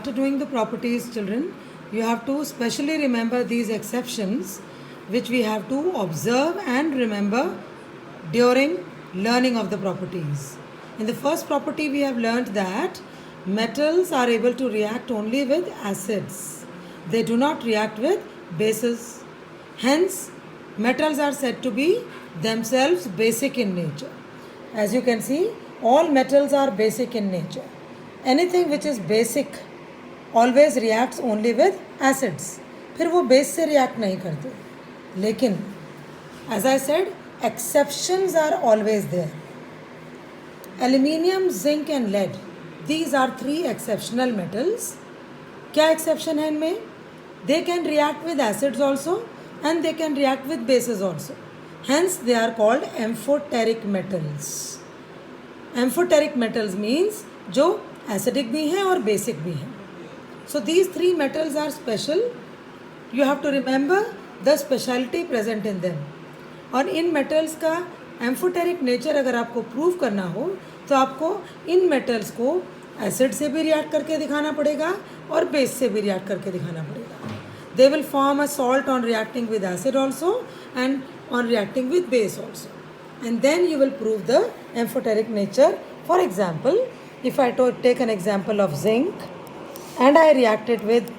After doing the properties, children, you have to specially remember these exceptions which we have to observe and remember during learning of the properties. In the first property, we have learned that metals are able to react only with acids. They do not react with bases. Hence, metals are said to be themselves basic in nature. As you can see, all metals are basic in nature. Anything which is basic always reacts only with acids, फिर वो base से react नहीं करते. लेकिन as I said exceptions are always there. Aluminium, zinc and lead, these are 3 exceptional metals. क्या exception है इनमें? They can react with acids also and they can react with bases also. Hence they are called amphoteric metals. Amphoteric metals means जो acidic भी हैं और basic भी हैं. So these 3 metals are special. You have to remember the speciality present in them. और इन metals का amphoteric nature अगर आपको प्रूव करना हो तो आपको इन metals को एसिड से भी रिएक्ट करके दिखाना पड़ेगा और बेस से भी रिएक्ट करके दिखाना पड़ेगा. They will form a salt on reacting with acid also and on reacting with base also. And then you will prove the amphoteric nature. For example, if I take an example of zinc and I react it with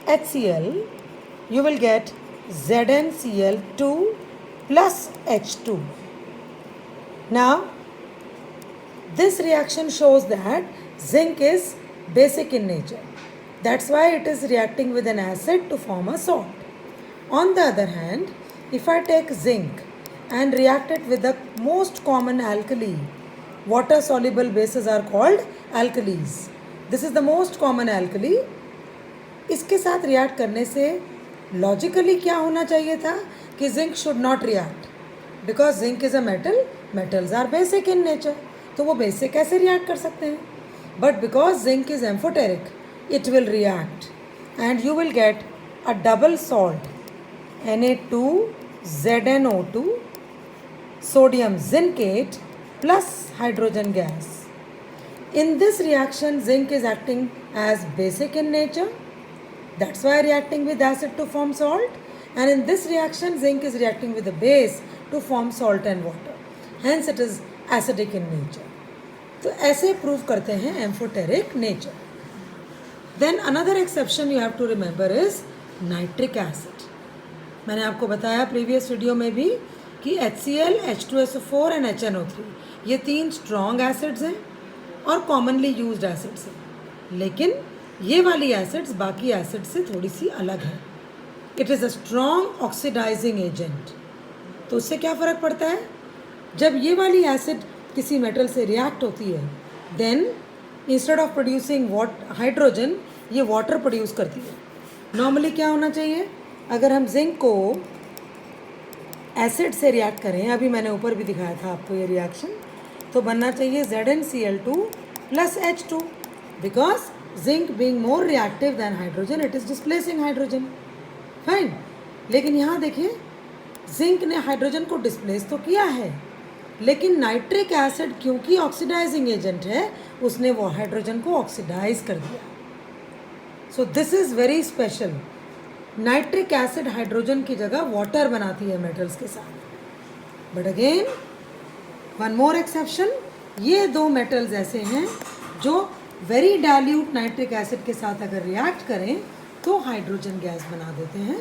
HCl, you will get ZnCl2 plus H2. Now, this reaction shows that zinc is basic in nature. That's why it is reacting with an acid to form a salt. On the other hand, if I take zinc and react it with the most common alkali, water-soluble bases are called alkalis. This is the most common alkali. इसके साथ react करने से logically क्या होना चाहिए था कि zinc should not react because zinc is a metal. Metals are basic in nature, तो वो बेसिक कैसे रिएक्ट कर सकते हैं? But because zinc is amphoteric, it will react and you will get a double salt Na2ZnO2 sodium zincate plus hydrogen gas. In this reaction, zinc is acting as basic in nature. That's why reacting with acid to form salt. And in this reaction, zinc is reacting with the base to form salt and water. Hence, it is acidic in nature. तो ऐसे prove करते हैं amphoteric nature. Then another exception you have to remember is nitric acid. मैंने आपको बताया previous video में भी कि HCl, H2SO4 and HNO3 ये 3 strong acids हैं और कॉमनली यूज्ड एसिड्स हैं. लेकिन ये वाली एसिड्स बाकी एसिड से थोड़ी सी अलग है. It is a strong oxidising agent. तो उससे क्या फ़र्क पड़ता है? जब ये वाली एसिड किसी मेटल से रिएक्ट होती है, then instead of producing hydrogen ये वाटर प्रोड्यूस करती है. नॉर्मली क्या होना चाहिए? अगर हम जिंक को एसिड से रिएक्ट करें, अभी मैंने ऊपर भी दिखाया था आपको ये रिएक्शन, तो बनना चाहिए ZnCl2 plus H2 because zinc being more reactive than hydrogen, it is displacing hydrogen. Fine. लेकिन यहाँ देखिए जिंक ने हाइड्रोजन को डिस्प्लेस तो किया है, लेकिन नाइट्रिक एसिड क्योंकि ऑक्सीडाइजिंग एजेंट है उसने वो हाइड्रोजन को ऑक्सीडाइज कर दिया. So this is very special. Nitric acid hydrogen की जगह वाटर बनाती है मेटल्स के साथ. But again one more exception, ये 2 मेटल्स ऐसे हैं जो वेरी डाइल्यूट नाइट्रिक एसिड के साथ अगर रिएक्ट करें तो हाइड्रोजन गैस बना देते हैं,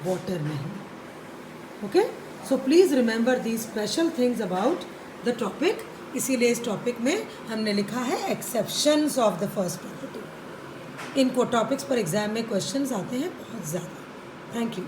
वाटर नहीं. Okay, so please remember these special things about the topic. इसीलिए इस टॉपिक में हमने लिखा है exceptions of the first property. इनको टॉपिक्स पर एग्जाम में क्वेश्चंस आते हैं बहुत ज़्यादा. Thank you.